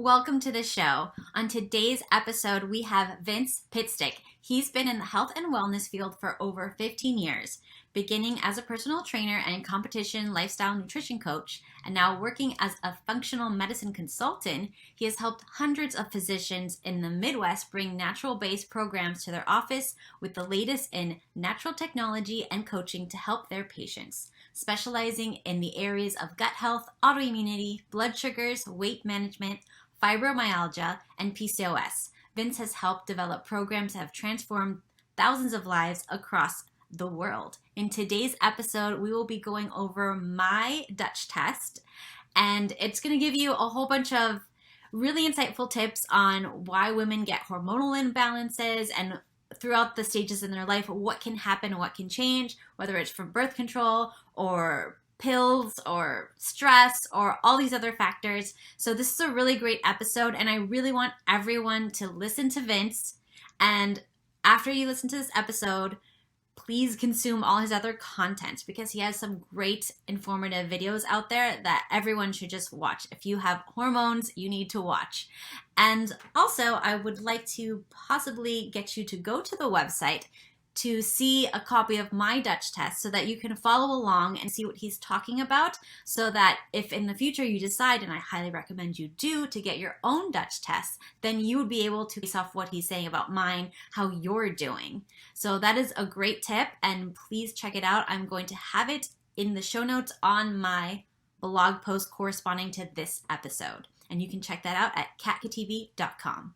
welcome to the show. On today's episode, we have Vince Pitstick. He's been in the health and wellness field for over 15 years, beginning as a personal trainer and competition lifestyle nutrition coach, and now working as a functional medicine consultant. He has helped hundreds of physicians in the Midwest bring natural-based programs to their office with the latest in natural technology and coaching to help their patients, specializing in the areas of gut health, autoimmunity, blood sugars, weight management, fibromyalgia, and PCOS. Vince has helped develop programs that have transformed thousands of lives across the world. In today's episode, we will be going over my Dutch test, and it's going to give you a whole bunch of really insightful tips on why women get hormonal imbalances and throughout the stages in their life, what can happen and what can change, whether it's from birth control or pills or stress or all these other factors. So this is a really great episode, and I really want everyone to listen to Vince. And after you listen to this episode, please consume all his other content because he has some great informative videos out there that everyone should just watch. If you have hormones, you need to watch. And also, I would like to possibly get you to go to the website to see a copy of my Dutch test so that you can follow along and see what he's talking about, so that if in the future you decide, and I highly recommend you do, to get your own Dutch test, then you would be able to base off what he's saying about mine, how you're doing. So that is a great tip, and please check it out. I'm going to have it in the show notes on my blog post corresponding to this episode, and you can check that out at khatibi.com.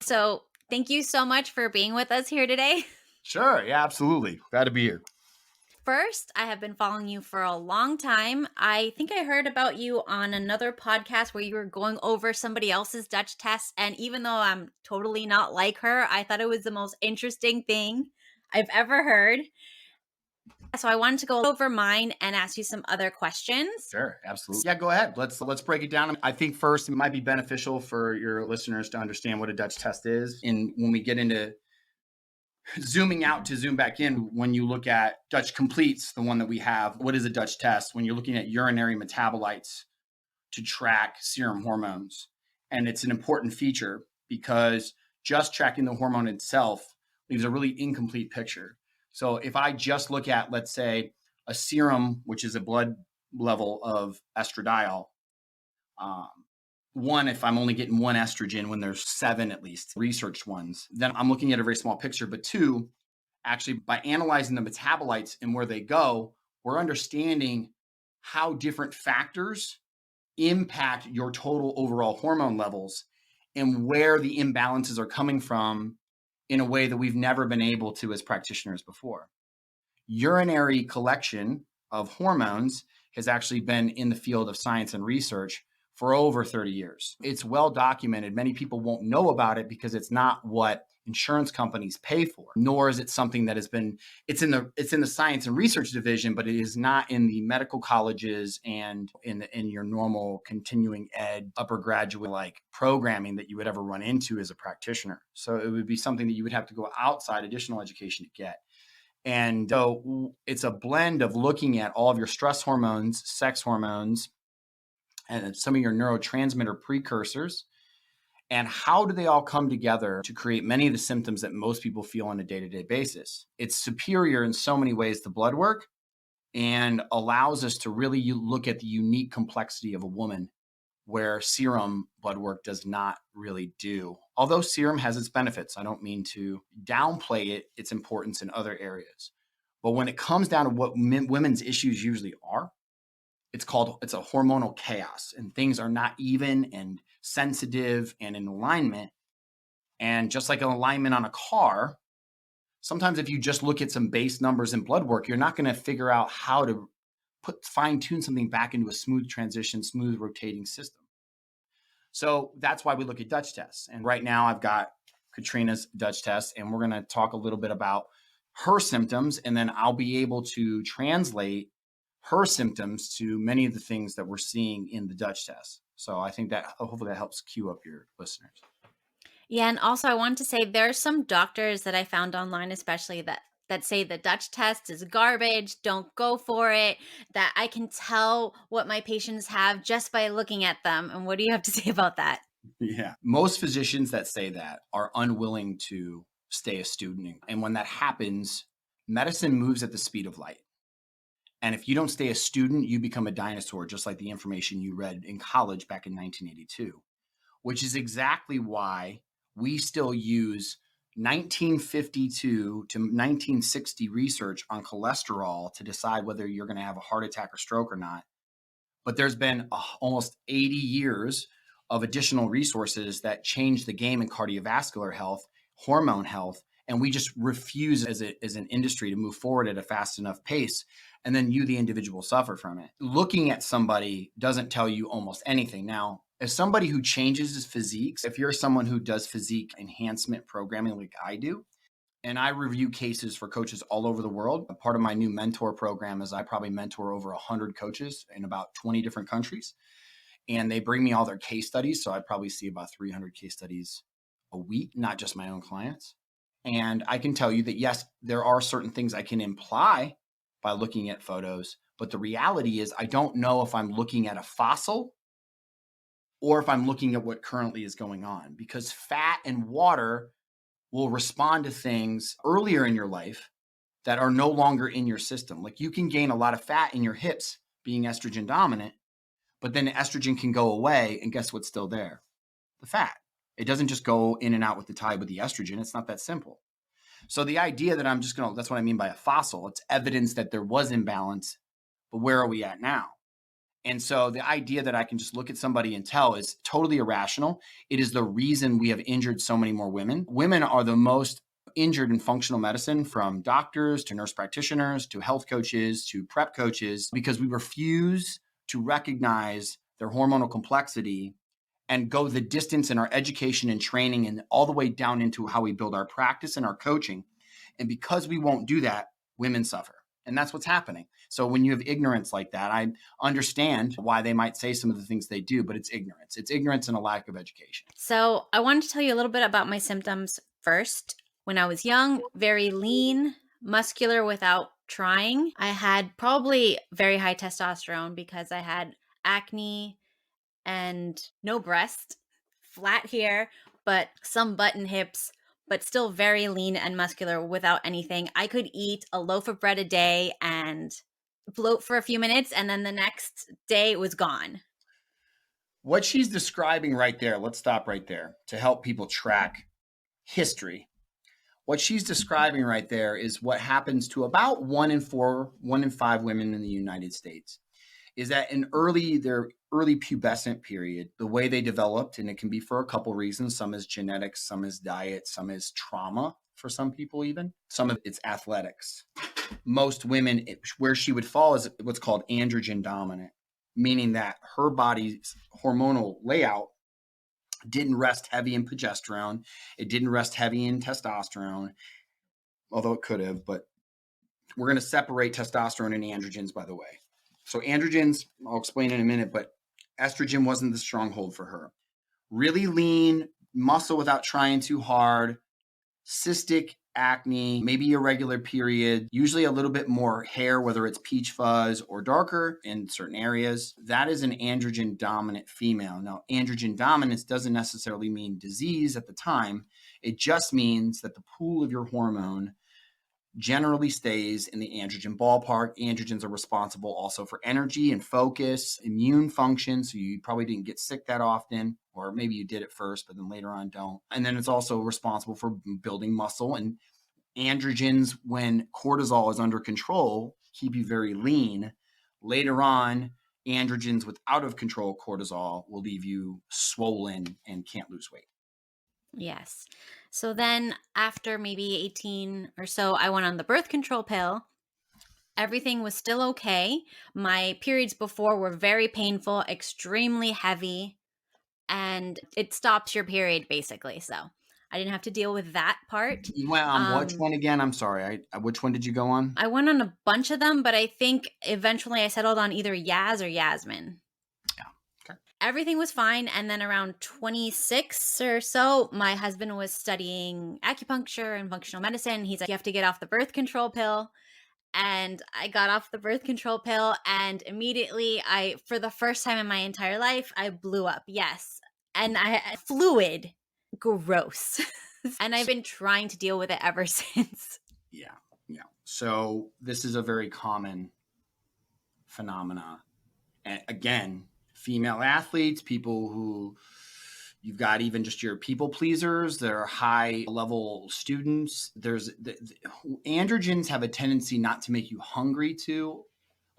So thank you so much for being with us here today. Sure. Yeah, absolutely. Glad to be here. First, I have been following you for a long time. I think I heard about you on another podcast where you were going over somebody else's Dutch test. And even though I'm totally not like her, I thought it was the most interesting thing I've ever heard. So I wanted to go over mine and ask you some other questions. Sure, absolutely. Yeah, go ahead. Let's break it down. I think first it might be beneficial for your listeners to understand what a Dutch test is. And when we get into zooming out to zoom back in, when you look at Dutch completes, the one that we have, what is a Dutch test? When you're looking at urinary metabolites to track serum hormones. And it's an important feature because just tracking the hormone itself leaves a really incomplete picture. So if I just look at, let's say, a serum, which is a blood level of estradiol, one, if I'm only getting one estrogen when there's 7 at least researched ones, then I'm looking at a very small picture. But two, actually by analyzing the metabolites and where they go, we're understanding how different factors impact your total overall hormone levels and where the imbalances are coming from in a way that we've never been able to as practitioners before. Urinary collection of hormones has actually been in the field of science and research for over 30 years. It's well documented. Many people won't know about it because it's not what insurance companies pay for, nor is it something that has been, it's in the science and research division, but it is not in the medical colleges and in your normal continuing ed, upper graduate like programming that you would ever run into as a practitioner. So it would be something that you would have to go outside additional education to get. And so it's a blend of looking at all of your stress hormones, sex hormones, and some of your neurotransmitter precursors, and how do they all come together to create many of the symptoms that most people feel on a day-to-day basis. It's superior in so many ways to blood work and allows us to really look at the unique complexity of a woman where serum blood work does not really do. Although serum has its benefits, I don't mean to downplay its importance in other areas. But when it comes down to what women's issues usually are, it's a hormonal chaos, and things are not even and sensitive and in alignment. And just like an alignment on a car, sometimes if you just look at some base numbers in blood work, you're not going to figure out how to fine tune something back into a smooth transition, smooth rotating system. So that's why we look at Dutch tests. And right now I've got Katrina's Dutch test, and we're going to talk a little bit about her symptoms, and then I'll be able to translate her symptoms to many of the things that we're seeing in the Dutch test. So I think that hopefully that helps cue up your listeners. Yeah. And also I want to say there's some doctors that I found online, especially that that say the Dutch test is garbage, don't go for it, that I can tell what my patients have just by looking at them. And what do you have to say about that? Yeah. Most physicians that say that are unwilling to stay a student. And when that happens, medicine moves at the speed of light. And if you don't stay a student, you become a dinosaur, just like the information you read in college back in 1982, which is exactly why we still use 1952 to 1960 research on cholesterol to decide whether you're going to have a heart attack or stroke or not. But there's been almost 80 years of additional resources that change the game in cardiovascular health, hormone health, and we just refuse as an industry to move forward at a fast enough pace. And then you, the individual, suffer from it. Looking at somebody doesn't tell you almost anything. Now, as somebody who changes his physiques, if you're someone who does physique enhancement programming like I do, and I review cases for coaches all over the world. A part of my new mentor program is I probably mentor over 100 coaches in about 20 different countries. And they bring me all their case studies. So I probably see about 300 case studies a week, not just my own clients. And I can tell you that, yes, there are certain things I can imply by looking at photos. But the reality is I don't know if I'm looking at a fossil or if I'm looking at what currently is going on, because fat and water will respond to things earlier in your life that are no longer in your system. Like you can gain a lot of fat in your hips being estrogen dominant, but then the estrogen can go away. And guess what's still there? The fat. It doesn't just go in and out with the tide with the estrogen. It's not that simple. So the idea that that's what I mean by a fossil. It's evidence that there was imbalance, but where are we at now? And so the idea that I can just look at somebody and tell is totally irrational. It is the reason we have injured so many more women. Women are the most injured in functional medicine, from doctors to nurse practitioners to health coaches to prep coaches, because we refuse to recognize their hormonal complexity and go the distance in our education and training and all the way down into how we build our practice and our coaching. And because we won't do that, women suffer. And that's what's happening. So when you have ignorance like that, I understand why they might say some of the things they do, but it's ignorance. It's ignorance and a lack of education. So I wanted to tell you a little bit about my symptoms first. When I was young, very lean, muscular without trying. I had probably very high testosterone because I had acne and no breast, flat hair, but some button hips, but still very lean and muscular without anything. I could eat a loaf of bread a day and float for a few minutes, and then the next day it was gone. What she's describing right there, let's stop right there to help people track history. What she's describing right there is what happens to about 1 in 4, 1 in 5 women in the United States. Is that in their early pubescent period, the way they developed, and it can be for a couple reasons. Some is genetics, some is diet, some is trauma for some people even. Some of it's athletics. Most women, where she would fall is what's called androgen dominant, meaning that her body's hormonal layout didn't rest heavy in progesterone. It didn't rest heavy in testosterone, although it could have, but we're going to separate testosterone and androgens, by the way. So androgens, I'll explain in a minute, but estrogen wasn't the stronghold for her. Really lean, muscle without trying too hard, cystic acne, maybe irregular period, usually a little bit more hair, whether it's peach fuzz or darker in certain areas. That is an androgen dominant female. Now, androgen dominance doesn't necessarily mean disease at the time. It just means that the pool of your hormone generally stays in the androgen ballpark. Androgens are responsible also for energy and focus, immune function. So you probably didn't get sick that often, or maybe you did at first, but then later on don't. And then it's also responsible for building muscle. And androgens, when cortisol is under control, keep you very lean. Later on, androgens with out of control cortisol will leave you swollen and can't lose weight. Yes. So then after maybe 18 or so, I went on the birth control pill. Everything was still okay. My periods before were very painful, extremely heavy, and it stops your period basically. So I didn't have to deal with that part. Well, which one again? I'm sorry. Which one did you go on? I went on a bunch of them, but I think eventually I settled on either Yaz or Yasmin. Yeah. Okay. everything was fine. And then around 26 or so, my husband was studying acupuncture and functional medicine. He's like, you have to get off the birth control pill. And I got off the birth control pill, and immediately for the first time in my entire life, I blew up. Yes. And fluid, gross. And I've been trying to deal with it ever since. Yeah. So this is a very common phenomena. And again, female athletes, people who you've got, even just your people pleasers that are high level students. Androgens have a tendency not to make you hungry too.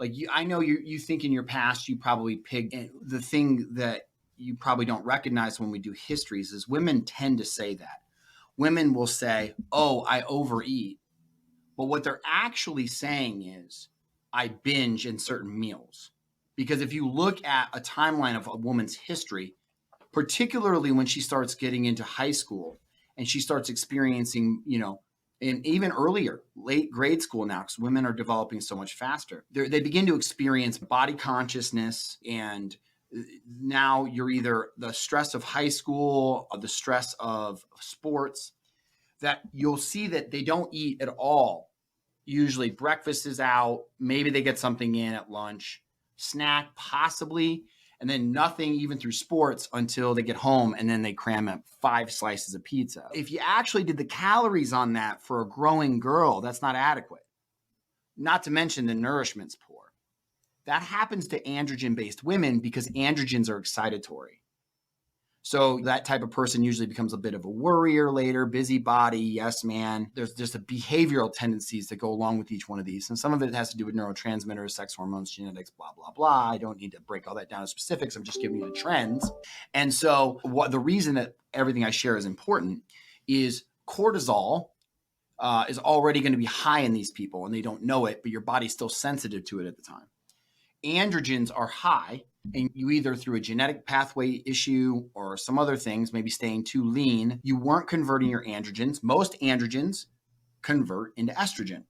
Like I know you think in your past, you probably picked the thing that you probably don't recognize when we do histories is women tend to say that. Women will say, oh, I overeat. But what they're actually saying is, I binge in certain meals. Because if you look at a timeline of a woman's history, particularly when she starts getting into high school and she starts experiencing, and even earlier, late grade school now, because women are developing so much faster, they begin to experience body consciousness. And now you're either the stress of high school or the stress of sports, that you'll see that they don't eat at all. Usually breakfast is out. Maybe they get something in at lunch, snack possibly, and then nothing even through sports until they get home, and then they cram up 5 slices of pizza. If you actually did the calories on that for a growing girl, that's not adequate. Not to mention the nourishment's poor. That happens to androgen-based women because androgens are excitatory. So that type of person usually becomes a bit of a worrier later, busybody, yes man. There's just a behavioral tendencies that go along with each one of these. And some of it has to do with neurotransmitters, sex hormones, genetics, blah, blah, blah. I don't need to break all that down to specifics. I'm just giving you the trends. And so the reason that everything I share is important is cortisol is already going to be high in these people and they don't know it, but your body's still sensitive to it at the time. Androgens are high, and you either through a genetic pathway issue or some other things, maybe staying too lean, you weren't converting your androgens. Most androgens convert into estrogen.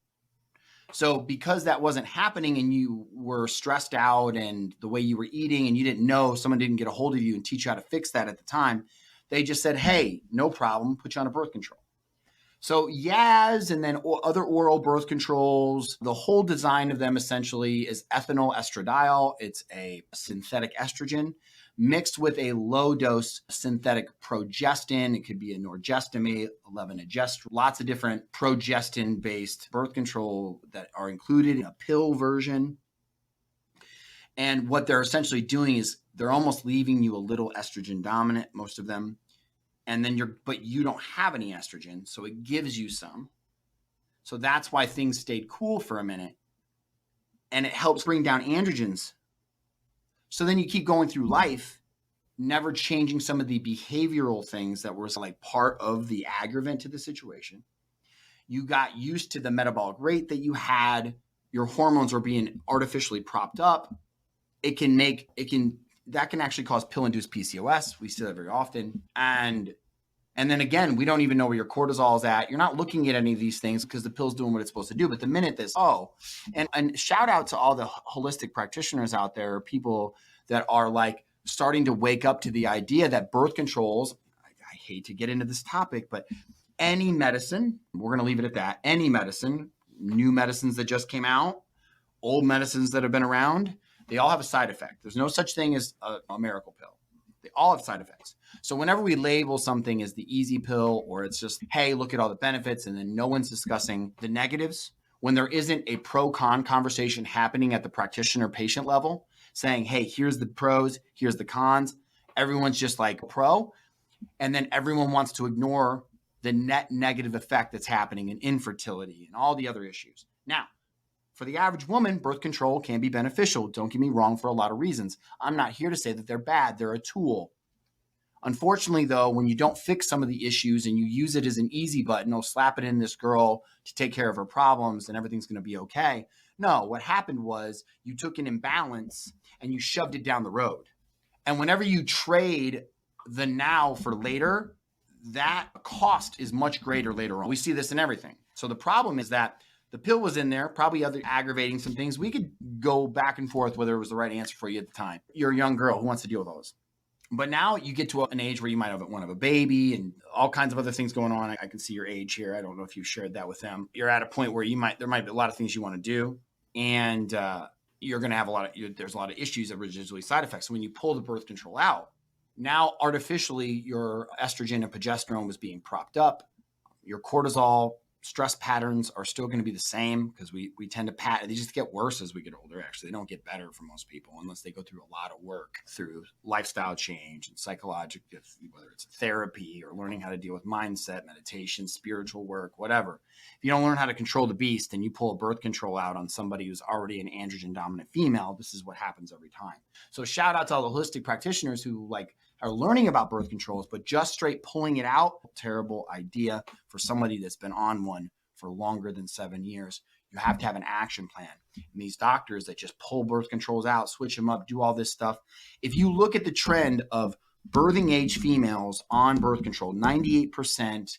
So because that wasn't happening and you were stressed out and the way you were eating and you didn't know, someone didn't get a hold of you and teach you how to fix that at the time, they just said, hey, no problem, put you on a birth control. So Yaz and then other oral birth controls, the whole design of them essentially is ethinyl estradiol. It's a synthetic estrogen mixed with a low dose synthetic progestin. It could be a norgestimate, 11-agest, lots of different progestin based birth control that are included in a pill version. And what they're essentially doing is they're almost leaving you a little estrogen dominant, most of them. And then but you don't have any estrogen, so it gives you some. So that's why things stayed cool for a minute. And it helps bring down androgens. So then you keep going through life, never changing some of the behavioral things that were like part of the aggravant to the situation. You got used to the metabolic rate that you had. Your hormones were being artificially propped up. That can actually cause pill-induced PCOS. We see that very often. And then again, we don't even know where your cortisol is at. You're not looking at any of these things because the pill's doing what it's supposed to do. But the minute and shout out to all the holistic practitioners out there, people that are like starting to wake up to the idea that birth controls, I hate to get into this topic, but any medicine, we're going to leave it at that, any medicine, new medicines that just came out, old medicines that have been around, they all have a side effect. There's no such thing as a miracle pill. They all have side effects. So whenever we label something as the easy pill, or it's just, hey, look at all the benefits, and then no one's discussing the negatives, when there isn't a pro-con conversation happening at the practitioner-patient level, saying, hey, here's the pros, here's the cons, everyone's just like pro, and then everyone wants to ignore the net negative effect that's happening in infertility and all the other issues. Now, for the average woman, birth control can be beneficial. Don't get me wrong, for a lot of reasons. I'm not here to say that they're bad. They're a tool. Unfortunately, though, when you don't fix some of the issues and you use it as an easy button, oh, slap it in this girl to take care of her problems and everything's going to be okay. No, what happened was you took an imbalance and you shoved it down the road. And whenever you trade the now for later, that cost is much greater later on. We see this in everything. So the problem is that the pill was in there, probably other aggravating some things. We could go back and forth whether it was the right answer for you at the time. You're a young girl who wants to deal with all this. But now you get to an age where you might want to have a baby and all kinds of other things going on. I can see your age here. I don't know if you've shared that with them. You're at a point where there might be a lot of things you want to do, and you're going to have there's a lot of issues that residually side effects. So when you pull the birth control out, now artificially your estrogen and progesterone was being propped up. Your cortisol stress patterns are still going to be the same because we tend to they just get worse as we get older. Actually, they don't get better for most people unless they go through a lot of work through lifestyle change and psychological, whether it's therapy or learning how to deal with mindset, meditation, spiritual work, whatever. If you don't learn how to control the beast and you pull a birth control out on somebody who's already an androgen dominant female, this is what happens every time. So shout out to all the holistic practitioners who are learning about birth controls, but just straight pulling it out, terrible idea for somebody that's been on one for longer than 7 years. You have to have an action plan. And these doctors that just pull birth controls out, switch them up, do all this stuff. If you look at the trend of birthing age females on birth control, 98%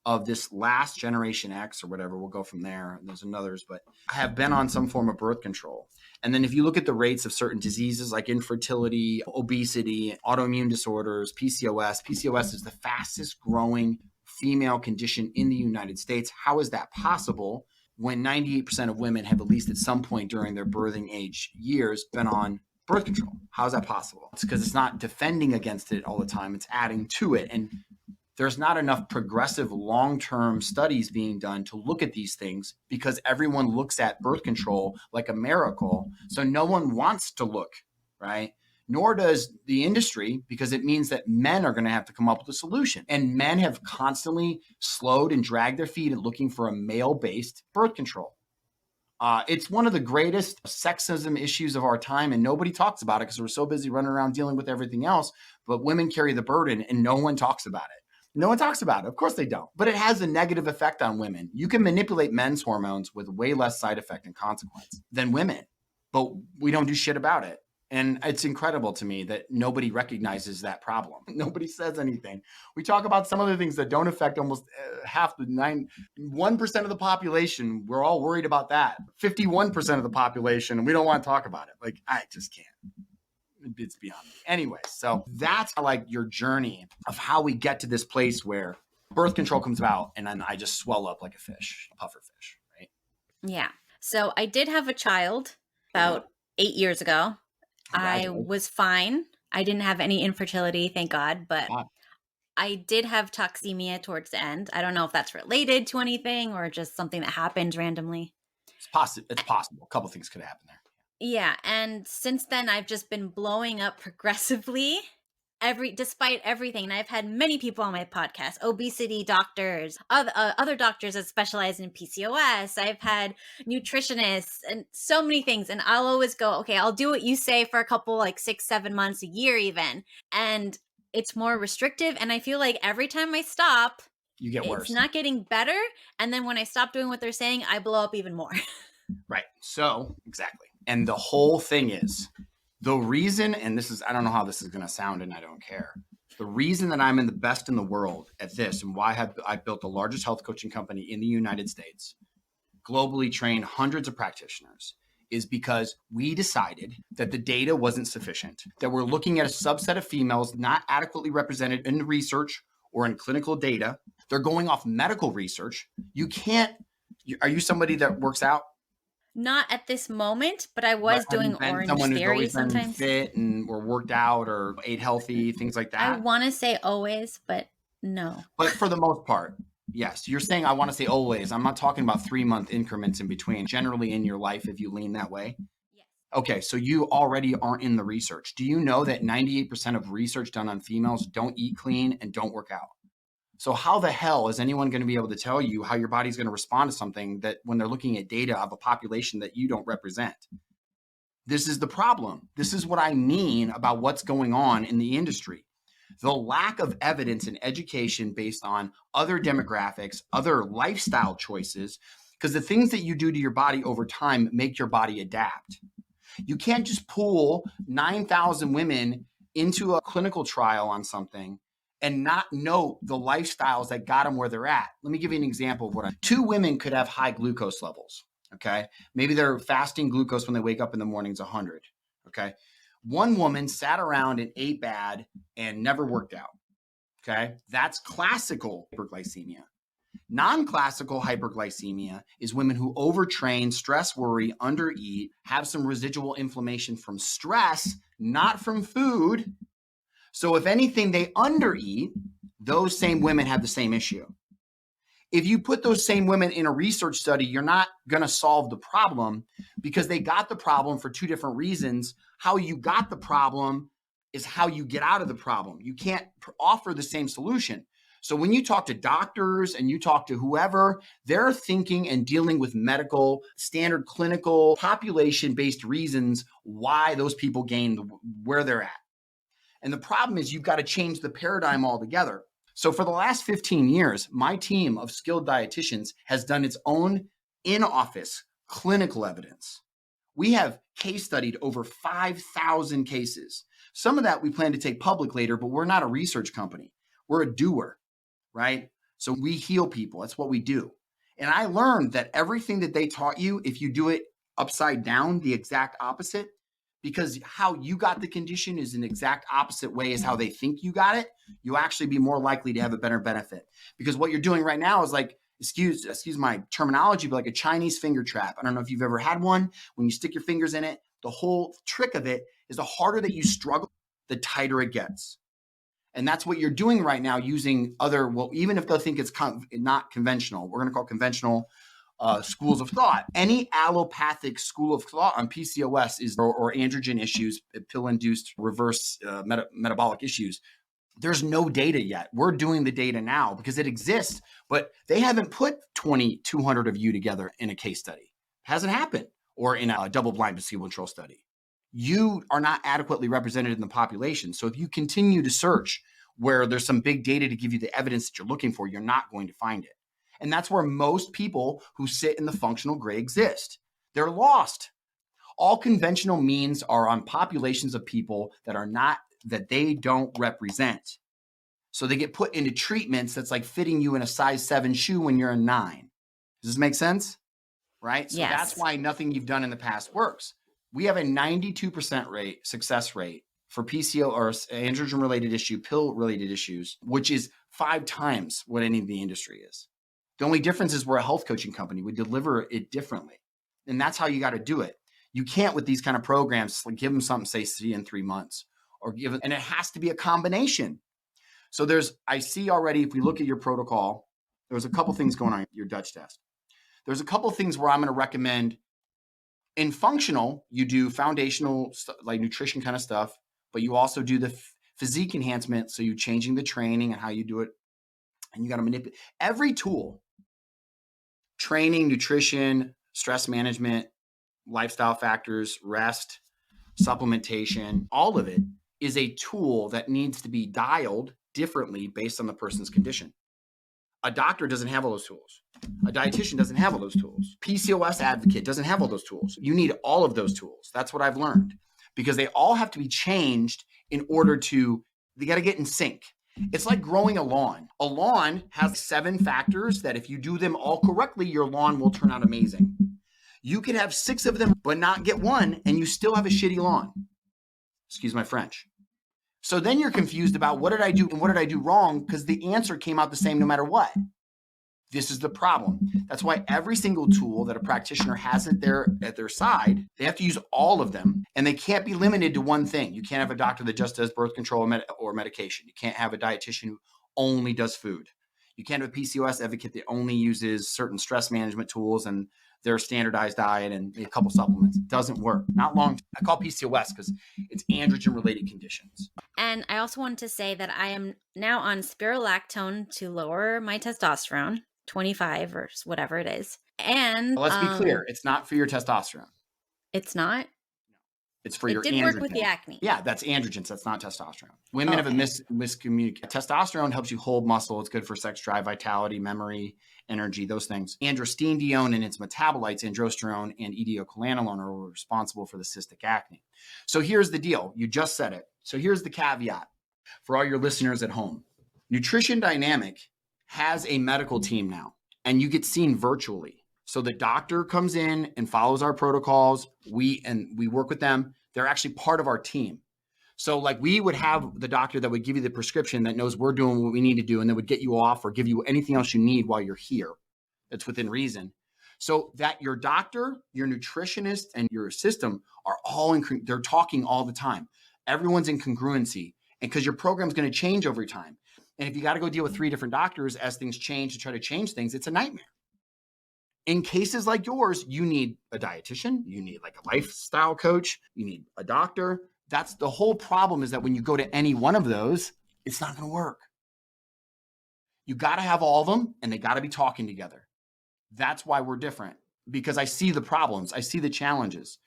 of this last generation X or whatever, we'll go from there. There's others, but have been on some form of birth control. And then if you look at the rates of certain diseases like infertility, obesity, autoimmune disorders, PCOS is the fastest growing female condition in the United States. How is that possible when 98% of women have at least at some point during their birthing age years been on birth control? How is that possible? It's because it's not defending against it all the time. It's adding to it. And there's not enough progressive long-term studies being done to look at these things because everyone looks at birth control like a miracle. So no one wants to look, right? Nor does the industry, because it means that men are going to have to come up with a solution. And men have constantly slowed and dragged their feet at looking for a male-based birth control. It's one of the greatest sexism issues of our time, and nobody talks about it because we're so busy running around dealing with everything else. But women carry the burden, and no one talks about it. No one talks about it. Of course they don't. But it has a negative effect on women. You can manipulate men's hormones with way less side effect and consequence than women, but we don't do shit about it. And it's incredible to me that nobody recognizes that problem. Nobody says anything. We talk about some other things that don't affect almost half the 1% of the population. We're all worried about that. 51% of the population, and we don't want to talk about it. I just can't. It's beyond me. Anyway, so that's your journey of how we get to this place where birth control comes about and then I just swell up like a fish, a puffer fish, right? Yeah. So I did have a child about 8 years ago. I was fine. I didn't have any infertility, thank God, but I did have toxemia towards the end. I don't know if that's related to anything or just something that happened randomly. It's possible. A couple things could happen there. Yeah, and since then I've just been blowing up progressively despite everything. And I've had many people on my podcast, obesity doctors, other doctors that specialize in PCOS. I've had nutritionists and so many things. And I'll always go, okay, I'll do what you say for a couple, 6-7 months, a year even. And it's more restrictive. And I feel like every time I stop, you get worse. It's not getting better. And then when I stop doing what they're saying, I blow up even more. Right. So exactly. And the whole thing is the reason, and this is, I don't know how this is going to sound and I don't care. The reason that I'm the best in the world at this and why I built the largest health coaching company in the United States, globally trained hundreds of practitioners, is because we decided that the data wasn't sufficient, that we're looking at a subset of females not adequately represented in the research or in clinical data. They're going off medical research. Are you somebody that works out? Not at this moment, but I was doing Orange Theory sometimes. Fit and or worked out or ate healthy, things like that. I want to say always, but no. But for the most part, yes. You're saying I want to say always. I'm not talking about 3-month increments in between. Generally in your life, if you lean that way. Yes. Okay, so you already aren't in the research. Do you know that 98% of research done on females don't eat clean and don't work out? So how the hell is anyone going to be able to tell you how your body's going to respond to something that when they're looking at data of a population that you don't represent? This is the problem. This is what I mean about what's going on in the industry. The lack of evidence and education based on other demographics, other lifestyle choices, because the things that you do to your body over time make your body adapt. You can't just pull 9,000 women into a clinical trial on something and not know the lifestyles that got them where they're at. Let me give you an example of two women could have high glucose levels, okay? Maybe their fasting glucose when they wake up in the morning is 100, okay? One woman sat around and ate bad and never worked out. Okay. That's classical hyperglycemia. Non-classical hyperglycemia is women who overtrain, stress, worry, undereat, have some residual inflammation from stress, not from food. So if anything, they undereat. Those same women have the same issue. If you put those same women in a research study, you're not going to solve the problem because they got the problem for two different reasons. How you got the problem is how you get out of the problem. You can't offer the same solution. So when you talk to doctors and you talk to whoever, they're thinking and dealing with medical, standard clinical, population-based reasons why those people gain where they're at. And the problem is you've got to change the paradigm altogether. So for the last 15 years, my team of skilled dietitians has done its own in-office clinical evidence. We have case studied over 5,000 cases. Some of that we plan to take public later, but we're not a research company. We're a doer, right? So we heal people. That's what we do. And I learned that everything that they taught you, if you do it upside down, the exact opposite, because how you got the condition is an exact opposite way as how they think you got it, you'll actually be more likely to have a better benefit. Because what you're doing right now is like, excuse my terminology, but like a Chinese finger trap. I don't know if you've ever had one. When you stick your fingers in it, the whole trick of it is the harder that you struggle, the tighter it gets. And that's what you're doing right now using other, well, even if they'll think it's not conventional, we're going to call it conventional schools of thought. Any allopathic school of thought on PCOS is or androgen issues, pill-induced reverse metabolic issues. There's no data yet. We're doing the data now because it exists, but they haven't put 200 of you together in a case study. It hasn't happened, or in a double-blind placebo-controlled study. You are not adequately represented in the population. So if you continue to search where there's some big data to give you the evidence that you're looking for, you're not going to find it. And that's where most people who sit in the functional gray exist. They're lost. All conventional means are on populations of people that they don't represent. So they get put into treatments that's like fitting you in a size 7 shoe when you're a 9. Does this make sense? Right? So Yes. That's why nothing you've done in the past works. We have a 92% success rate for PCO or androgen-related issue, pill-related issues, which is 5 times what any of the industry is. The only difference is we're a health coaching company. We deliver it differently. And that's how you got to do it. You can't with these kind of programs, like give them something, say, see in 3 months, and it has to be a combination. So I see already, if we look at your protocol, there's a couple things going on in your Dutch test. There's a couple things where I'm going to recommend. In functional, you do foundational, like nutrition kind of stuff, but you also do the physique enhancement. So you're changing the training and how you do it. And you got to manipulate every tool, training, nutrition, stress management, lifestyle factors, rest, supplementation, all of it is a tool that needs to be dialed differently based on the person's condition. A doctor doesn't have all those tools. A dietitian doesn't have all those tools. PCOS advocate doesn't have all those tools. You need all of those tools. That's what I've learned, because they all have to be changed in order they got to get in sync. It's like growing a lawn. A lawn has 7 factors that if you do them all correctly, your lawn will turn out amazing. You could have 6 of them, but not get one, and you still have a shitty lawn. Excuse my French. So then you're confused about what did I do and what did I do wrong, because the answer came out the same no matter what. This is the problem. That's why every single tool that a practitioner has at their side, they have to use all of them, and they can't be limited to one thing. You can't have a doctor that just does birth control or medication. You can't have a dietitian who only does food. You can't have a PCOS advocate that only uses certain stress management tools and their standardized diet and a couple supplements. It doesn't work. Not long. I call PCOS because it's androgen-related conditions. And I also wanted to say that I am now on spirulactone to lower my testosterone, 25 or whatever it is. And Let's be clear. It's not for your testosterone. It's not? It's for your androgen. It did work with the acne. Yeah, that's androgens. That's not testosterone. Women have a miscommunication. Testosterone helps you hold muscle. It's good for sex drive, vitality, memory, energy, those things. Androstenedione and its metabolites, androsterone and etiocholanolone, are responsible for the cystic acne. So here's the deal. You just said it. So here's the caveat for all your listeners at home. Nutrition Dynamic has a medical team now, and you get seen virtually. So the doctor comes in and follows our protocols. We work with them. They're actually part of our team. So like we would have the doctor that would give you the prescription that knows we're doing what we need to do and that would get you off or give you anything else you need while you're here. That's within reason. So that your doctor, your nutritionist, and your system are all they're talking all the time. Everyone's in congruency, and because your program's going to change over time. And if you got to go deal with 3 different doctors as things change to try to change things, it's a nightmare. In cases like yours, you need a dietitian, you need like a lifestyle coach, you need a doctor. That's the whole problem, is that when you go to any one of those, it's not going to work. You got to have all of them, and they got to be talking together. That's why we're different, because I see the problems. I see the challenges.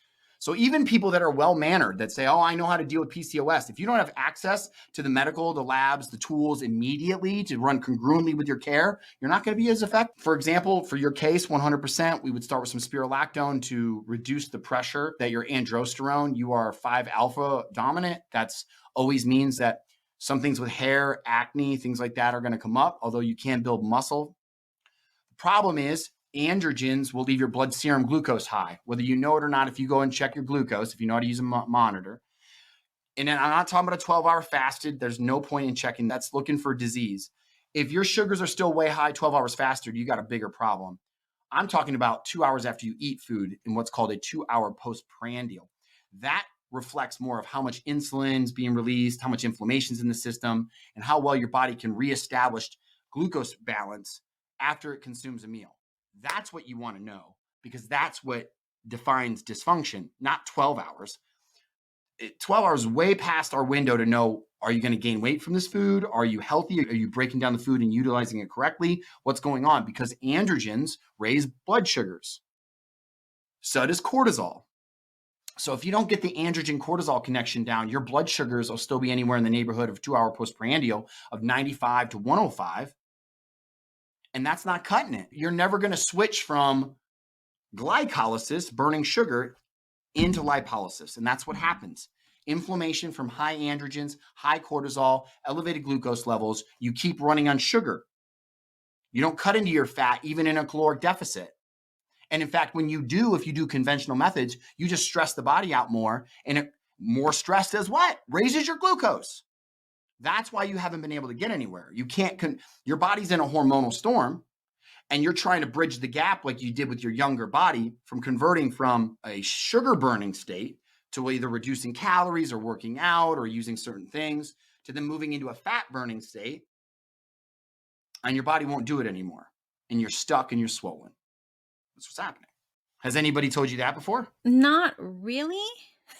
So even people that are well-mannered that say, oh, I know how to deal with PCOS. If you don't have access to the medical, the labs, the tools immediately to run congruently with your care, you're not going to be as effective. For example, for your case, 100%, we would start with some spirulactone to reduce the pressure that your androsterone, you are 5-alpha dominant. That's always means that some things with hair, acne, things like that are going to come up, although you can build muscle. The problem is androgens will leave your blood serum glucose high, whether you know it or not. If you go and check your glucose, if you know how to use a monitor, and then I'm not talking about a 12-hour fasted, there's no point in checking. That's looking for disease. If your sugars are still way high 12 hours fasted, you got a bigger problem. I'm talking about 2 hours after you eat food in what's called a 2-hour postprandial. That reflects more of how much insulin is being released, how much inflammation is in the system, and how well your body can reestablish glucose balance after it consumes a meal. That's what you want to know, because that's what defines dysfunction, not 12 hours. 12 hours is way past our window to know, are you going to gain weight from this food? Are you healthy? Are you breaking down the food and utilizing it correctly? What's going on? Because androgens raise blood sugars. So does cortisol. So if you don't get the androgen cortisol connection down, your blood sugars will still be anywhere in the neighborhood of 2-hour postprandial of 95 to 105. And that's not cutting it. You're never going to switch from glycolysis, burning sugar, into lipolysis. And that's what happens. Inflammation from high androgens, high cortisol, elevated glucose levels. You keep running on sugar. You don't cut into your fat, even in a caloric deficit. And in fact, when you do, if you do conventional methods, you just stress the body out more. And more stress does what? Raises your glucose. That's why you haven't been able to get anywhere. You can't, your body's in a hormonal storm, and you're trying to bridge the gap like you did with your younger body from converting from a sugar burning state to either reducing calories or working out or using certain things to then moving into a fat burning state, and your body won't do it anymore. And you're stuck and you're swollen. That's what's happening. Has anybody told you that before? Not really.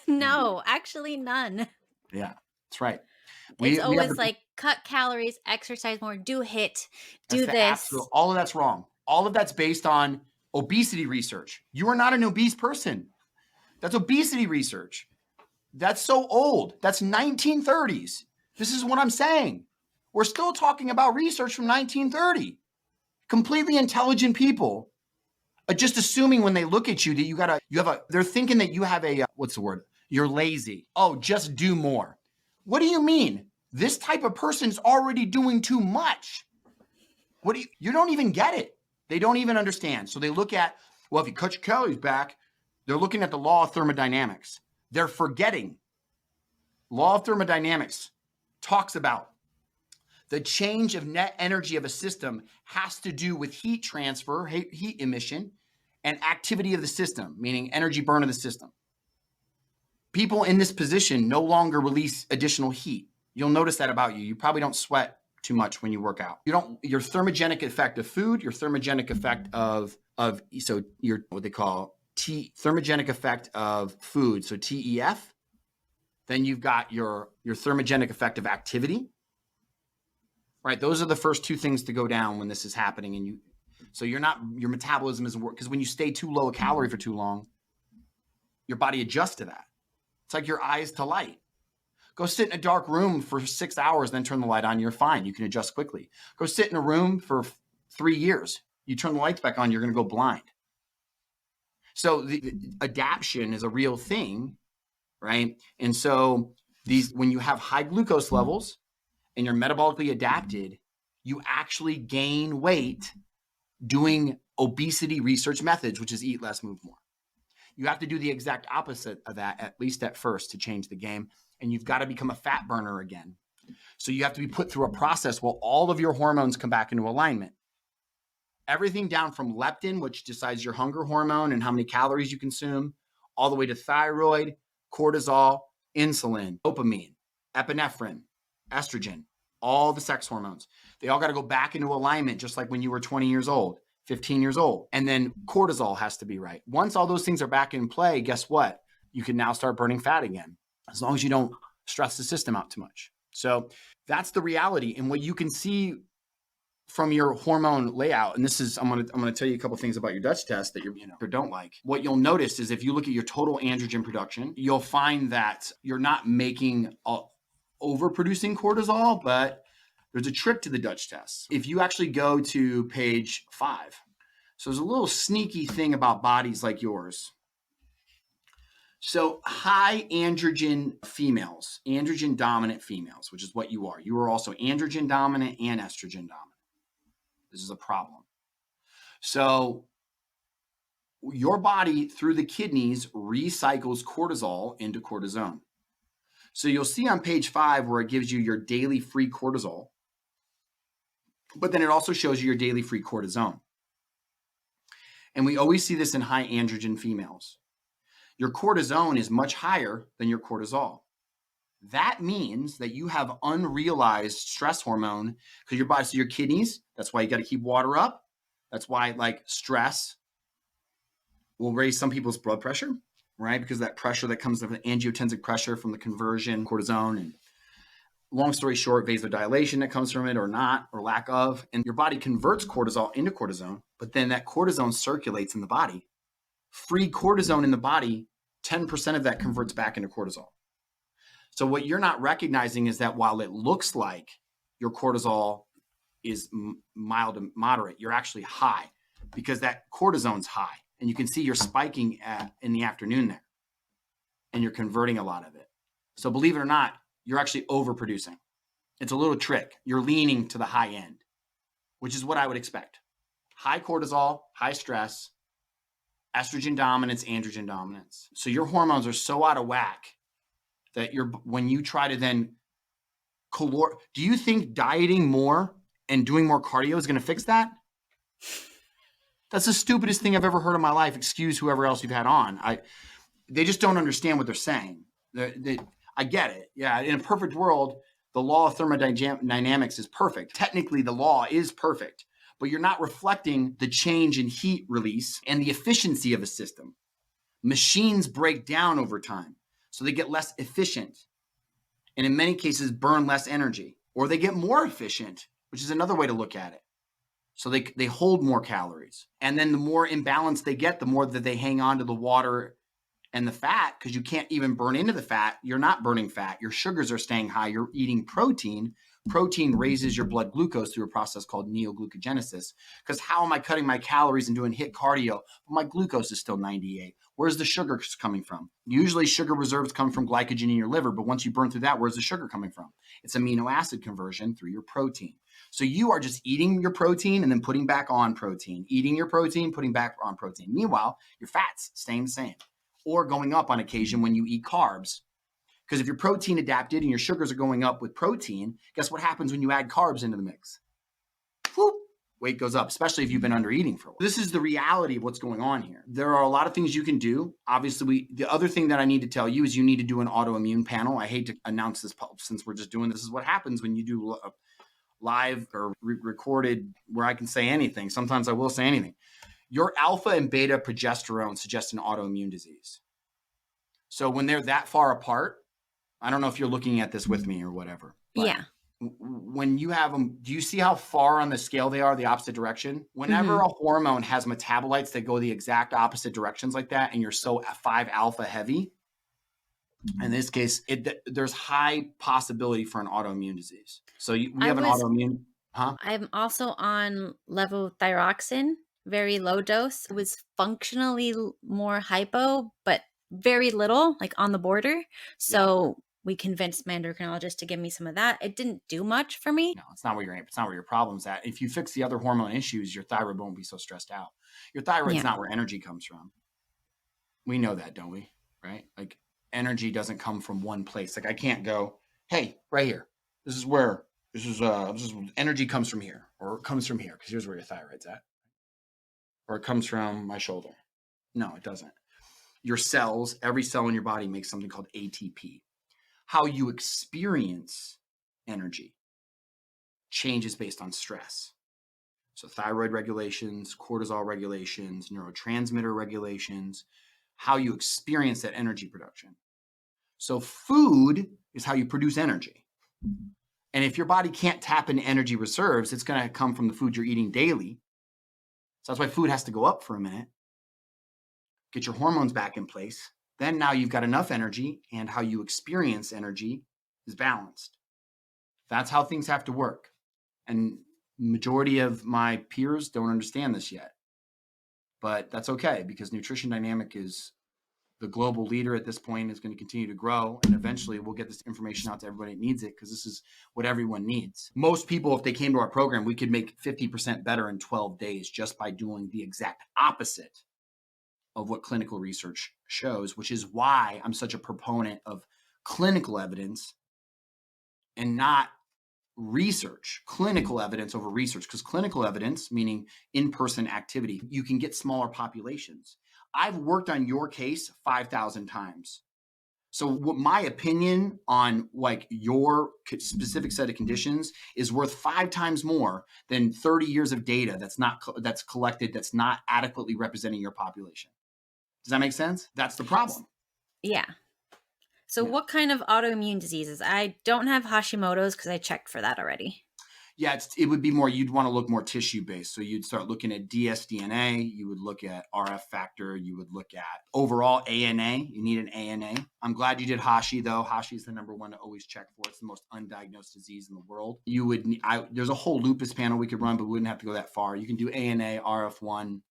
No, actually none. Yeah, that's right. It's always like cut calories, exercise more, do HIIT, do this. All of that's wrong. All of that's based on obesity research. You are not an obese person. That's obesity research. That's so old. That's 1930s. This is what I'm saying. We're still talking about research from 1930. Completely intelligent people are just assuming when they look at you that they're thinking that you have what's the word? You're lazy. Oh, just do more. What do you mean? This type of person's already doing too much. You don't even get it. They don't even understand. So they look at, well, if you cut your calories back, they're looking at the law of thermodynamics. They're forgetting. Law of thermodynamics talks about the change of net energy of a system has to do with heat transfer, heat emission, and activity of the system, meaning energy burn of the system. People in this position no longer release additional heat. You'll notice that about you. You probably don't sweat too much when you work out. Your thermogenic effect of food, your thermogenic effect of your what they call thermogenic effect of food, so TEF. Then you've got your thermogenic effect of activity. Right? Those are the first two things to go down when this is happening, and your metabolism isn't working, because when you stay too low a calorie for too long, your body adjusts to that. It's like your eyes to light. Go sit in a dark room for 6 hours, then turn the light on. You're fine. You can adjust quickly. Go sit in a room for 3 years. You turn the lights back on, you're going to go blind. So the adaptation is a real thing, right? And so when you have high glucose levels and you're metabolically adapted, you actually gain weight doing obesity research methods, which is eat less, move more. You have to do the exact opposite of that, at least at first, to change the game. And you've got to become a fat burner again. So you have to be put through a process where all of your hormones come back into alignment. Everything down from leptin, which decides your hunger hormone and how many calories you consume, all the way to thyroid, cortisol, insulin, dopamine, epinephrine, estrogen, all the sex hormones. They all got to go back into alignment, just like when you were 20 years old, 15 years old. And then cortisol has to be right. Once all those things are back in play, guess what? You can now start burning fat again, as long as you don't stress the system out too much. So that's the reality. And what you can see from your hormone layout, and this is, I'm going to tell you a couple of things about your Dutch test that you don't like. What you'll notice is if you look at your total androgen production, you'll find that you're not making overproducing cortisol, but there's a trick to the Dutch test. If you actually go to page 5, so there's a little sneaky thing about bodies like yours. So high androgen females, androgen dominant females, which is what you are. You are also androgen dominant and estrogen dominant. This is a problem. So your body through the kidneys recycles cortisol into cortisone. So you'll see on page 5 where it gives you your daily free cortisol, but then it also shows you your daily free cortisone. And we always see this in high androgen females. Your cortisone is much higher than your cortisol. That means that you have unrealized stress hormone because your body, so your kidneys, that's why you got to keep water up. That's why like stress will raise some people's blood pressure, right? Because that pressure that comes from the angiotensic pressure from the conversion, cortisone, and long story short, vasodilation that comes from it or not, or lack of. And your body converts cortisol into cortisone, but then that cortisone circulates in the body. Free cortisone in the body, 10% of that converts back into cortisol. So what you're not recognizing is that while it looks like your cortisol is mild to moderate, you're actually high because that cortisone's high. And you can see you're spiking in the afternoon there and you're converting a lot of it. So believe it or not, you're actually overproducing. It's a little trick. You're leaning to the high end, which is what I would expect. High cortisol, high stress, estrogen dominance, androgen dominance. So your hormones are so out of whack that when you try to then do you think dieting more and doing more cardio is going to fix that? That's the stupidest thing I've ever heard in my life. Excuse whoever else you've had on. They just don't understand what they're saying. I get it. Yeah. In a perfect world, the law of thermodynamics is perfect. Technically, the law is perfect, but you're not reflecting the change in heat release and the efficiency of a system. Machines break down over time. So they get less efficient and in many cases burn less energy, or they get more efficient, which is another way to look at it. So they hold more calories. And then the more imbalanced they get, the more that they hang on to the water and the fat, because you can't even burn into the fat. You're not burning fat. Your sugars are staying high. You're eating protein. Protein raises your blood glucose through a process called neoglucogenesis. Because how am I cutting my calories and doing HIIT cardio, but my glucose is still 98? Where's the sugar coming from? Usually sugar reserves come from glycogen in your liver, but once you burn through that, where's the sugar coming from? It's amino acid conversion through your protein. So you are just eating your protein and then putting back on protein, eating your protein, putting back on protein. Meanwhile, your fat's staying the same or going up on occasion when you eat carbs. Because if you're protein adapted and your sugars are going up with protein, guess what happens when you add carbs into the mix? Whoop, weight goes up, especially if you've been under eating for a while. This is the reality of what's going on here. There are a lot of things you can do. Obviously, the other thing that I need to tell you is you need to do an autoimmune panel. I hate to announce this since we're just doing this. This is what happens when you do a live or recorded where I can say anything. Sometimes I will say anything. Your alpha and beta progesterone suggest an autoimmune disease. So when they're that far apart, I don't know if you're looking at this with me or whatever. Yeah. When you have them, do you see how far on the scale they are the opposite direction? Whenever a hormone has metabolites that go the exact opposite directions like that, and you're so 5 alpha heavy, in this case, there's high possibility for an autoimmune disease. So we have an autoimmune. Huh? I'm also on levothyroxine, very low dose. It was functionally more hypo, but very little, like on the border. So we convinced my endocrinologist to give me some of that. It didn't do much for me. No, it's not where your problem's at. If you fix the other hormone issues, your thyroid won't be so stressed out. Your thyroid's not where energy comes from. We know that, don't we? Right? Like energy doesn't come from one place. Like I can't go, hey, right here. This is where energy comes from here, or it comes from here because here's where your thyroid's at, or it comes from my shoulder. No, it doesn't. Your cells, every cell in your body makes something called ATP. How you experience energy changes based on stress. So thyroid regulations, cortisol regulations, neurotransmitter regulations, how you experience that energy production. So food is how you produce energy. And if your body can't tap into energy reserves, it's going to come from the food you're eating daily. So that's why food has to go up for a minute, get your hormones back in place. Then now you've got enough energy, and how you experience energy is balanced. That's how things have to work. And majority of my peers don't understand this yet. But that's okay, because Nutrition Dynamic is the global leader at this point, is going to continue to grow. And eventually we'll get this information out to everybody that needs it, because this is what everyone needs. Most people, if they came to our program, we could make 50% better in 12 days just by doing the exact opposite of what clinical research shows, which is why I'm such a proponent of clinical evidence and not research, clinical evidence over research, because clinical evidence, meaning in-person activity, you can get smaller populations. I've worked on your case 5,000 times. So what my opinion on like your specific set of conditions is worth 5 times more than 30 years of data that's collected, that's not adequately representing your population. Does that make sense? That's the problem. Yeah. So what kind of autoimmune diseases? I don't have Hashimoto's because I checked for that already. Yeah, it would be more, you'd want to look more tissue-based. So you'd start looking at dsDNA, you would look at RF factor, you would look at overall ANA. You need an ANA. I'm glad you did Hashi, though. Hashi is the number one to always check for. It's the most undiagnosed disease in the world. There's a whole lupus panel we could run, but we wouldn't have to go that far. You can do ANA, RF1,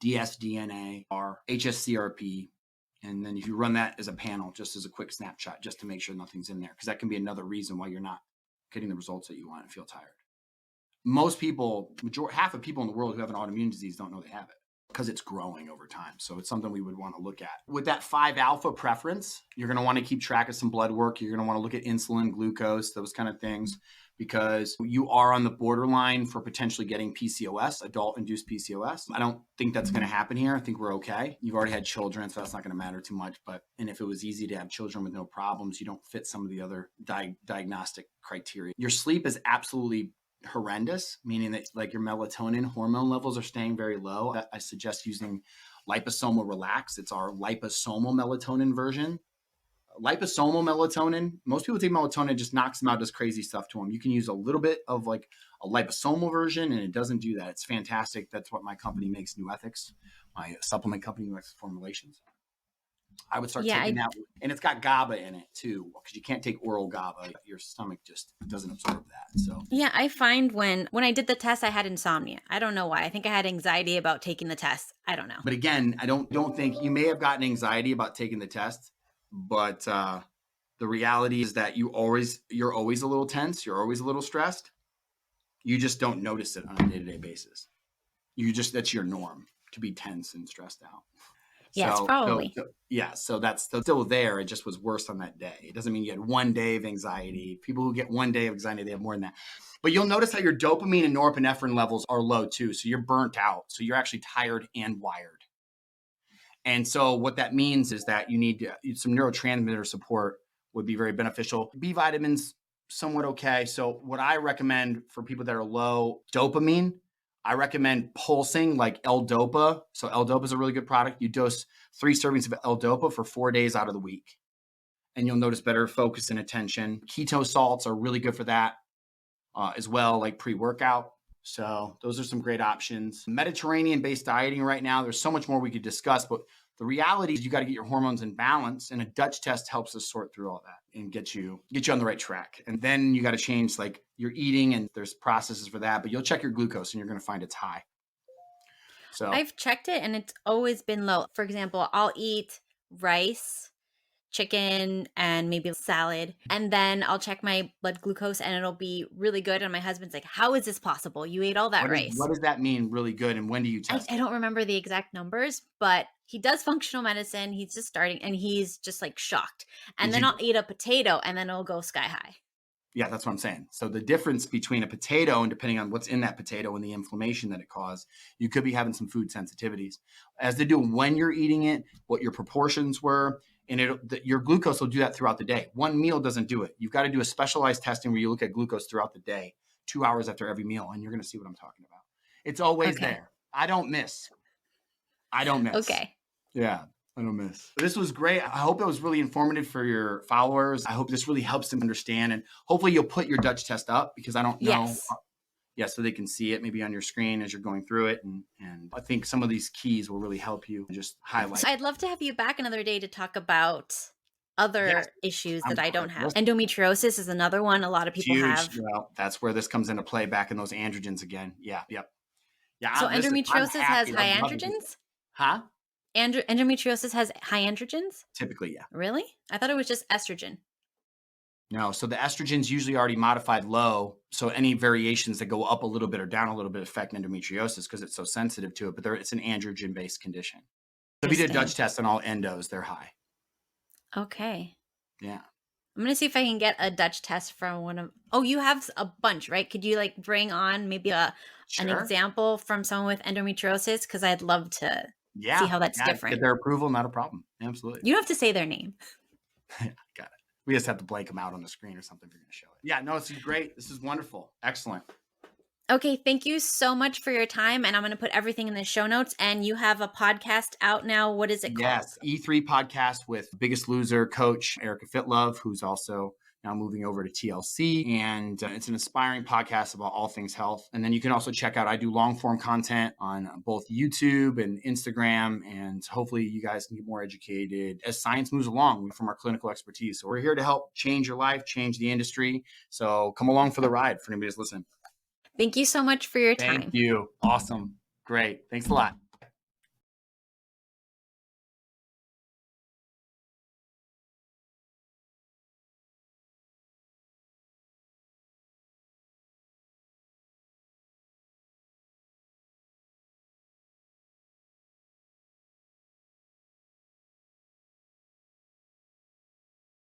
dsDNA, or HSCRP. And then if you run that as a panel, just as a quick snapshot, just to make sure nothing's in there, because that can be another reason why you're not getting the results that you want and feel tired. Most people, half of people in the world who have an autoimmune disease don't know they have it, because it's growing over time. So it's something we would want to look at. With that 5-alpha preference, you're going to want to keep track of some blood work. You're going to want to look at insulin, glucose, those kind of things, because you are on the borderline for potentially getting PCOS, adult-induced PCOS. I don't think that's going to happen here. I think we're okay. You've already had children, so that's not going to matter too much. And if it was easy to have children with no problems, you don't fit some of the other diagnostic criteria. Your sleep is absolutely horrendous, meaning that like your melatonin hormone levels are staying very low. I suggest using liposomal relax. It's our liposomal melatonin version. Liposomal melatonin, most people take melatonin, just knocks them out, does crazy stuff to them. You can use a little bit of like a liposomal version, and it doesn't do that. It's fantastic. That's what my company makes, New Ethics, my supplement company, New Ethics Formulations. I would start taking that, and it's got GABA in it too, because you can't take oral GABA. Your stomach just doesn't absorb that. So yeah, I find when I did the test, I had insomnia. I don't know why. I think I had anxiety about taking the test. I don't know. But again, I don't think you may have gotten anxiety about taking the test, but the reality is that you're always a little tense. You're always a little stressed. You just don't notice it on a day-to-day basis. That's your norm, to be tense and stressed out. Yes, probably. So that's still there. It just was worse on that day. It doesn't mean you had one day of anxiety. People who get one day of anxiety, they have more than that. But you'll notice how your dopamine and norepinephrine levels are low too. So you're burnt out. So you're actually tired and wired. And so what that means is that you need some neurotransmitter support would be very beneficial. B vitamins, somewhat okay. So what I recommend for people that are low dopamine, I recommend pulsing like L-Dopa. So L-Dopa is a really good product. You dose 3 servings of L-Dopa for 4 days out of the week, and you'll notice better focus and attention. Keto salts are really good for that as well, like pre-workout. So those are some great options. Mediterranean-based dieting right now, there's so much more we could discuss, but the reality is you got to get your hormones in balance, and a Dutch test helps us sort through all that and get you on the right track. And then you got to change like your eating, and there's processes for that, but you'll check your glucose and you're going to find it's high. So I've checked it and it's always been low. For example, I'll eat rice chicken and maybe salad. And then I'll check my blood glucose and it'll be really good. And my husband's like, how is this possible? You ate all that rice. What does that mean, really good? And when do you test I it? don't remember the exact numbers, but he does functional medicine. He's just starting and he's just like shocked. And Did then you? I'll eat a potato and then it'll go sky high. Yeah, that's what I'm saying. So the difference between a potato and depending on what's in that potato and the inflammation that it caused, you could be having some food sensitivities. As they do when you're eating it, what your proportions were, and your glucose will do that throughout the day. One meal doesn't do it. You've got to do a specialized testing where you look at glucose throughout the day, 2 hours after every meal, and you're going to see what I'm talking about. It's always there. I don't miss. Okay. Yeah. I don't miss. This was great. I hope it was really informative for your followers. I hope this really helps them understand. And hopefully you'll put your Dutch test up because I don't know. Yes. Yeah, so they can see it maybe on your screen as you're going through it. And I think some of these keys will really help you just highlight. So I'd love to have you back another day to talk about other issues that I don't have. Endometriosis is another one a lot of people have. Well, that's where this comes into play, back in those androgens again. Yeah. Yep. Yeah. So endometriosis has high androgens? Huh? Endometriosis has high androgens? Typically, yeah. Really? I thought it was just estrogen. No, so the estrogen's usually already modified low. So any variations that go up a little bit or down a little bit affect endometriosis because it's so sensitive to it. But it's an androgen-based condition. So if you did a Dutch test on all endos, they're high. Okay. Yeah. I'm going to see if I can get a Dutch test from one of... Oh, you have a bunch, right? Could you like bring on maybe an example from someone with endometriosis? Because I'd love to see how that's different. Get their approval, not a problem. Absolutely. You don't have to say their name. Got it. We just have to blank them out on the screen or something if you're going to show it. Yeah, no, this is great. This is wonderful. Excellent. Okay, thank you so much for your time. And I'm going to put everything in the show notes. And you have a podcast out now. What is it called? Yes, E3 podcast with Biggest Loser coach Erica Fitlove, who's also now moving over to TLC. And it's an inspiring podcast about all things health. And then you can also check out, I do long form content on both YouTube and Instagram. And hopefully you guys can get more educated as science moves along from our clinical expertise. So we're here to help change your life, change the industry. So come along for the ride for anybody who's listening. Thank you so much for your time. Thank you. Awesome. Great. Thanks a lot.